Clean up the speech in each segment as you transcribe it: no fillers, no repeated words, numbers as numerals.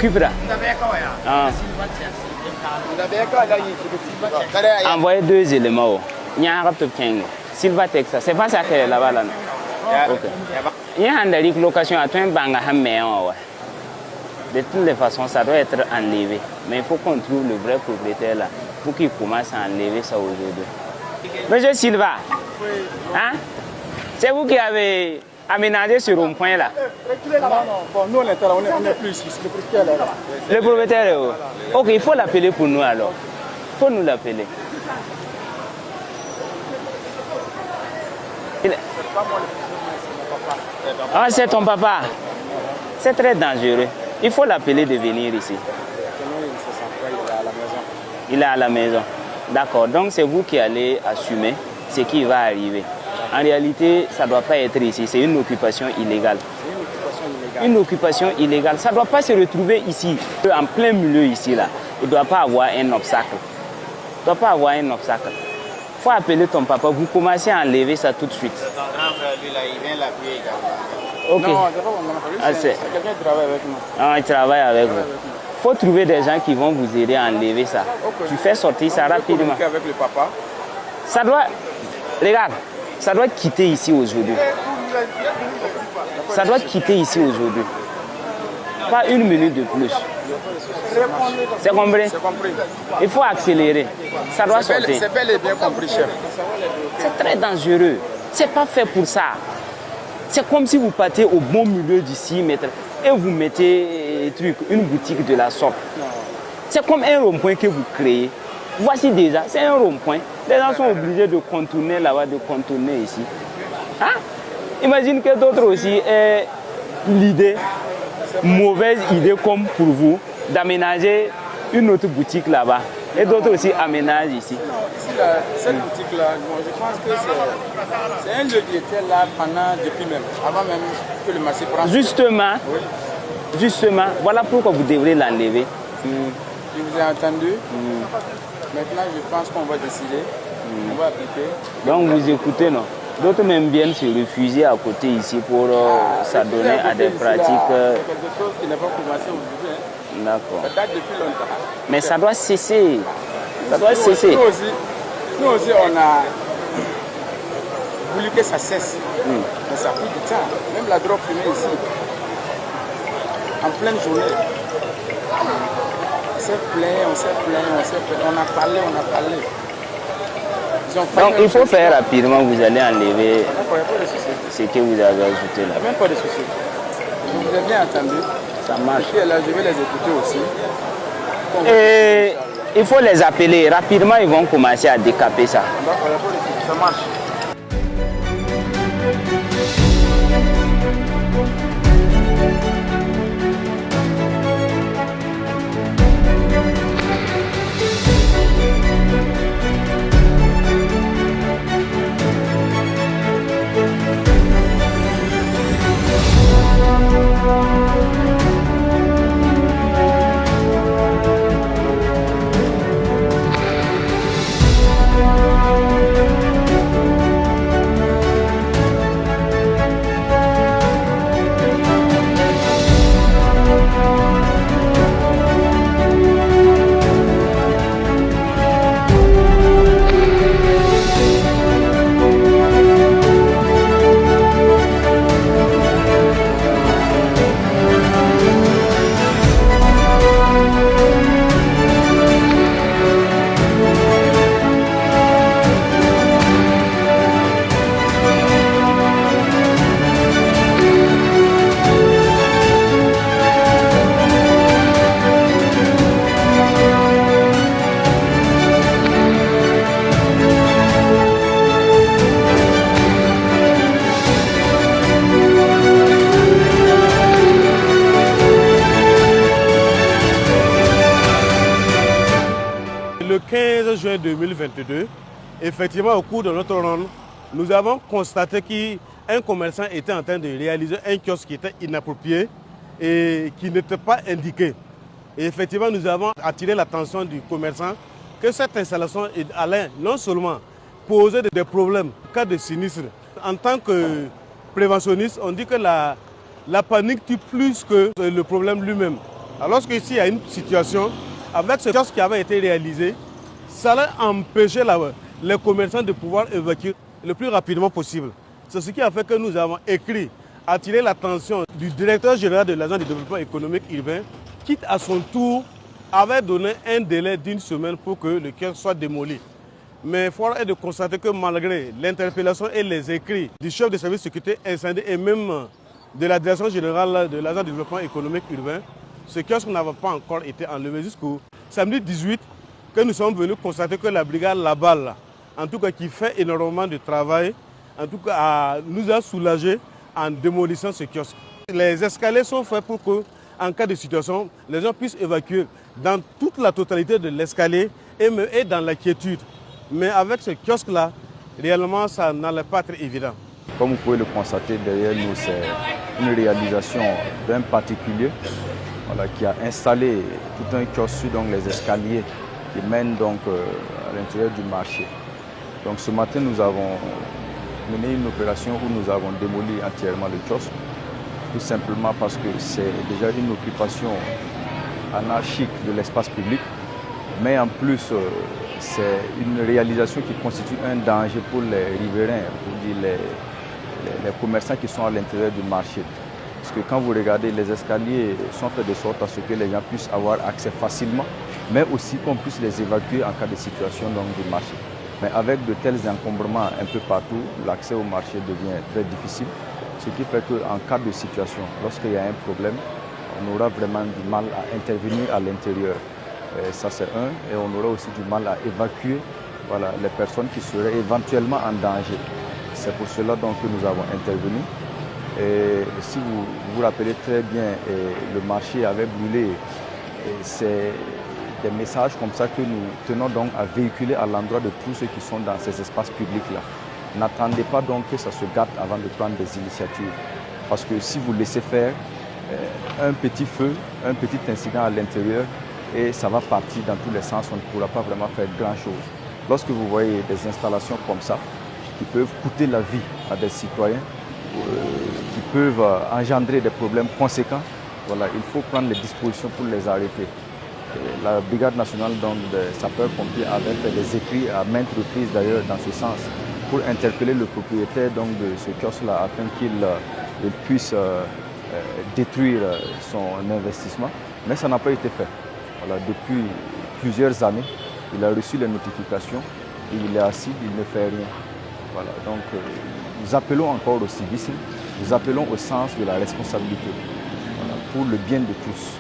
occupe là. Envoyez 2 éléments. Silvatex, c'est pas ça qu'elle est là-bas là. Il y a une location à toi, de toutes les façons, ça doit être enlevé. Mais il faut qu'on trouve le vrai propriétaire là pour qu'il commence à enlever ça aujourd'hui. Monsieur Silva, hein? C'est vous qui avez aménagé ce rond-point là? Non, bon, nous on est plus ici, le propriétaire là. Le propriétaire est où? Ok, il faut l'appeler pour nous alors. Il faut nous l'appeler. Ah, c'est ton papa. C'est très dangereux. Il faut l'appeler de venir ici. Il est à la maison. D'accord. Donc c'est vous qui allez assumer ce qui va arriver. En réalité, ça ne doit pas être ici. C'est une occupation illégale. Une occupation illégale. Ça ne doit pas se retrouver ici. En plein milieu ici, là. Il ne doit pas avoir un obstacle. Il ne doit pas avoir un obstacle. Il faut appeler ton papa. Vous commencez à enlever ça tout de suite. Ok. Non, c'est quelqu'un qui travaille avec nous. Ah, il travaille avec vous. Il faut trouver des gens qui vont vous aider à enlever ça. Okay. Tu fais sortir ça rapidement. Avec le papa. Ça doit... Regarde, ça doit quitter ici aujourd'hui. Ça doit quitter ici aujourd'hui. Pas une minute de plus. C'est compris? C'est compris. Il faut accélérer. Ça doit sortir. C'est bel et bien compris, chef. C'est très dangereux. C'est pas fait pour ça. C'est comme si vous partez au bon milieu d'ici et vous mettez une boutique de la sorte. C'est comme un rond-point que vous créez. Voici déjà, c'est un rond-point. Les gens sont obligés de contourner là-bas, de contourner ici. Hein? Imagine que d'autres aussi aient l'idée, mauvaise idée comme pour vous, d'aménager une autre boutique là-bas. Et d'autres aussi aménagent ici. Cette boutique-là, je pense que c'est un lieu qui était là depuis même, avant même que le marché prenne. Justement, oui. Justement, voilà pourquoi vous devrez l'enlever. Je vous ai entendu. Maintenant, je pense qu'on va décider. On va appliquer. Donc vous écoutez, non? D'autres même viennent se refuser à côté ici pour s'adonner à des pratiques. C'est quelque chose qui n'a pas commencé aujourd'hui. D'accord. Ça date depuis longtemps. Mais ça doit cesser. Ça doit cesser. Nous aussi, on a voulu que ça cesse. Mais ça a pris du temps. Même la drogue fumée ici, en pleine journée, on s'est plaint, on a parlé. Donc il faut faire rapidement, vous allez enlever ce que vous avez ajouté là. Il n'y a même pas de souci. Je vous ai bien entendu. Ça marche. Et là, je vais les écouter aussi. Et il faut les appeler. Rapidement, ils vont commencer à décaper ça. Ça marche. Le 15 juin 2022, effectivement au cours de notre ronde, nous avons constaté qu'un commerçant était en train de réaliser un kiosque qui était inapproprié et qui n'était pas indiqué. Et effectivement, nous avons attiré l'attention du commerçant que cette installation allait non seulement poser des problèmes en cas de sinistre. En tant que préventionniste, on dit que la panique tue plus que le problème lui-même. Alors qu'ici, il y a une situation, avec ce kiosque qui avait été réalisé, ça allait empêcher les commerçants de pouvoir évacuer le plus rapidement possible. C'est ce qui a fait que nous avons écrit, attiré l'attention du directeur général de l'agence de développement économique urbain, qui à son tour avait donné un délai d'1 semaine pour que le kiosque soit démoli. Mais fort est de constater que malgré l'interpellation et les écrits du chef de service de sécurité incendie et même de la direction générale de l'agence de développement économique urbain, ce kiosque n'avait pas encore été enlevé jusqu'au samedi 18 que nous sommes venus constater que la brigade Laballe, en tout cas qui fait énormément de travail, en tout cas nous a soulagés en démolissant ce kiosque. Les escaliers sont faits pour que, en cas de situation, les gens puissent évacuer dans toute la totalité de l'escalier et dans la quiétude. Mais avec ce kiosque-là, réellement, ça n'allait pas être évident. Comme vous pouvez le constater, derrière nous, c'est une réalisation d'un particulier qui a installé tout un kiosque sur les escaliers qui mènent donc, à l'intérieur du marché. Donc ce matin, nous avons mené une opération où nous avons démoli entièrement le kiosque, tout simplement parce que c'est déjà une occupation anarchique de l'espace public, mais en plus, c'est une réalisation qui constitue un danger pour les riverains, pour dire les commerçants qui sont à l'intérieur du marché. Parce que quand vous regardez, les escaliers sont faits de sorte à ce que les gens puissent avoir accès facilement, mais aussi qu'on puisse les évacuer en cas de situation du marché. Mais avec de tels encombrements un peu partout, l'accès au marché devient très difficile, ce qui fait qu'en cas de situation, lorsqu'il y a un problème, on aura vraiment du mal à intervenir à l'intérieur. Ça c'est un, et on aura aussi du mal à évacuer les personnes qui seraient éventuellement en danger. C'est pour cela donc que nous avons intervenu. Et si vous vous rappelez très bien, le marché avait brûlé. C'est des messages comme ça que nous tenons donc à véhiculer à l'endroit de tous ceux qui sont dans ces espaces publics-là. N'attendez pas donc que ça se gâte avant de prendre des initiatives. Parce que si vous laissez faire un petit feu, un petit incident à l'intérieur, et ça va partir dans tous les sens, on ne pourra pas vraiment faire grand-chose. Lorsque vous voyez des installations comme ça, qui peuvent coûter la vie à des citoyens, qui peuvent engendrer des problèmes conséquents, il faut prendre les dispositions pour les arrêter. La Brigade nationale des sapeurs-pompiers avait fait des écrits à maintes reprises d'ailleurs dans ce sens, pour interpeller le propriétaire de ce kiosque-là afin qu'il puisse détruire son investissement. Mais ça n'a pas été fait. Depuis plusieurs années, il a reçu les notifications, et il est assis, il ne fait rien. Donc nous appelons encore au civisme, nous appelons au sens de la responsabilité pour le bien de tous,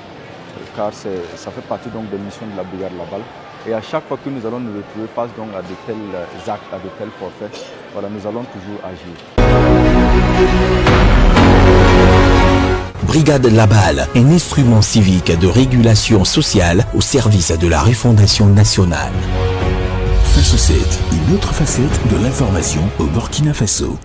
car ça fait partie des missions de la brigade Laballe. Et à chaque fois que nous allons nous retrouver face à de tels actes, à de tels forfaits, nous allons toujours agir. Brigade Laballe, un instrument civique de régulation sociale au service de la refondation nationale. Face 7, une autre facette de l'information au Burkina Faso.